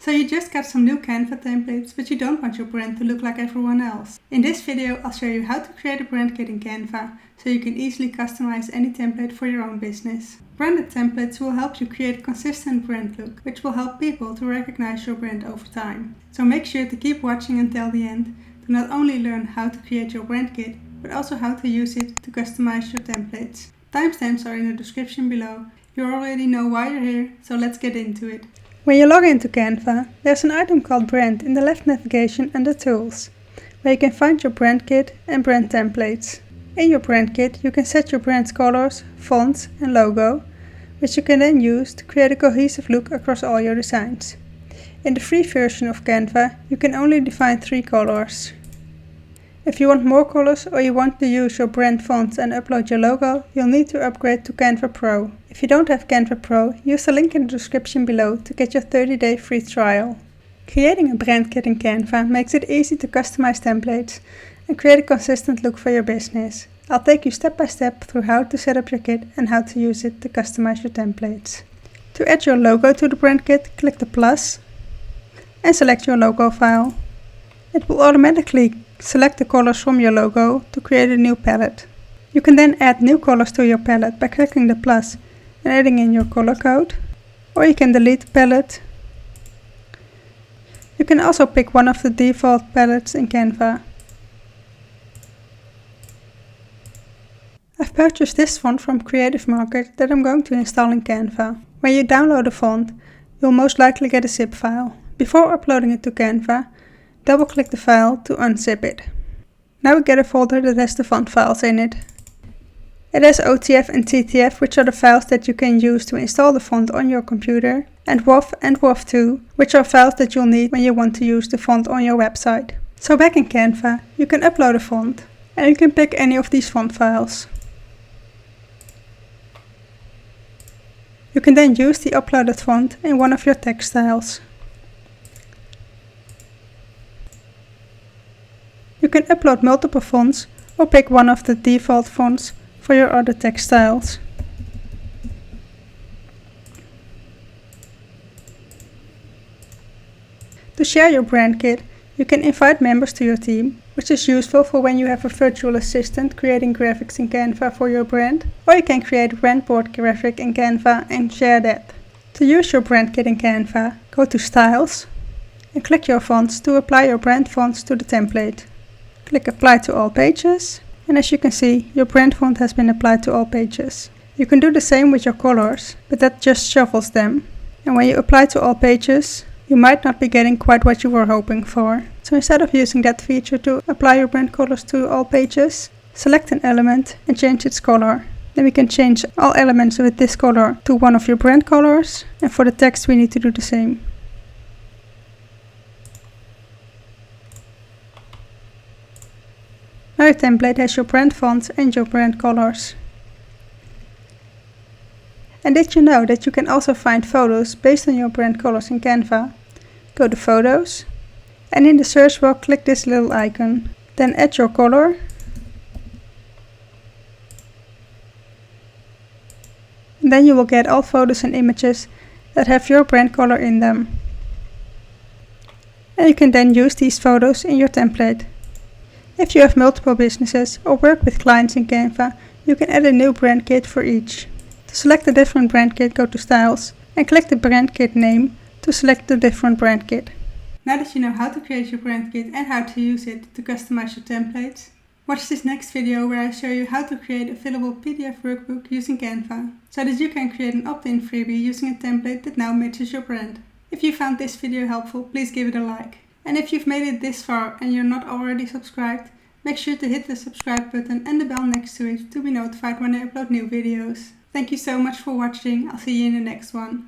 So you just got some new Canva templates, but you don't want your brand to look like everyone else. In this video, I'll show you how to create a brand kit in Canva, so you can easily customize any template for your own business. Branded templates will help you create a consistent brand look, which will help people to recognize your brand over time. So make sure to keep watching until the end to not only learn how to create your brand kit, but also how to use it to customize your templates. Timestamps are in the description below. You already know why you're here, so let's get into it. When you log into Canva, there's an item called Brand in the left navigation under Tools, where you can find your brand kit and brand templates. In your brand kit, you can set your brand's colors, fonts and logo, which you can then use to create a cohesive look across all your designs. In the free version of Canva, you can only define 3 colors. If you want more colors or you want to use your brand fonts and upload your logo, you'll need to upgrade to Canva Pro. If you don't have Canva Pro, use the link in the description below to get your 30-day free trial. Creating a brand kit in Canva makes it easy to customize templates and create a consistent look for your business. I'll take you step by step through how to set up your kit and how to use it to customize your templates. To add your logo to the brand kit, click the plus and select your logo file. It will automatically select the colors from your logo to create a new palette. You can then add new colors to your palette by clicking the plus and adding in your color code, or you can delete the palette. You can also pick one of the default palettes in Canva. I've purchased this font from Creative Market that I'm going to install in Canva. When you download a font, you'll most likely get a zip file. Before uploading it to Canva, double-click the file to unzip it. Now we get a folder that has the font files in it. It has OTF and TTF, which are the files that you can use to install the font on your computer, and WAV and WAV2, which are files that you'll need when you want to use the font on your website. So back in Canva, you can upload a font, and you can pick any of these font files. You can then use the uploaded font in one of your text styles. You can upload multiple fonts or pick one of the default fonts for your other text styles. To share your brand kit, you can invite members to your team, which is useful for when you have a virtual assistant creating graphics in Canva for your brand, or you can create a brand board graphic in Canva and share that. To use your brand kit in Canva, go to Styles and click your fonts to apply your brand fonts to the template. Click Apply to all pages, and as you can see, your brand font has been applied to all pages. You can do the same with your colors, but that just shuffles them. And when you apply to all pages, you might not be getting quite what you were hoping for. So instead of using that feature to apply your brand colors to all pages, select an element and change its color. Then we can change all elements with this color to one of your brand colors, and for the text we need to do the same. Now your template has your brand fonts and your brand colors. And did you know that you can also find photos based on your brand colors in Canva? Go to Photos, and in the search bar click this little icon. Then add your color. And then you will get all photos and images that have your brand color in them. And you can then use these photos in your template. If you have multiple businesses or work with clients in Canva, you can add a new brand kit for each. To select a different brand kit, go to Styles and click the brand kit name to select the different brand kit. Now that you know how to create your brand kit and how to use it to customize your templates, watch this next video where I show you how to create a fillable PDF workbook using Canva, so that you can create an opt-in freebie using a template that now matches your brand. If you found this video helpful, please give it a like. And if you've made it this far and you're not already subscribed, make sure to hit the subscribe button and the bell next to it to be notified when I upload new videos. Thank you so much for watching. I'll see you in the next one.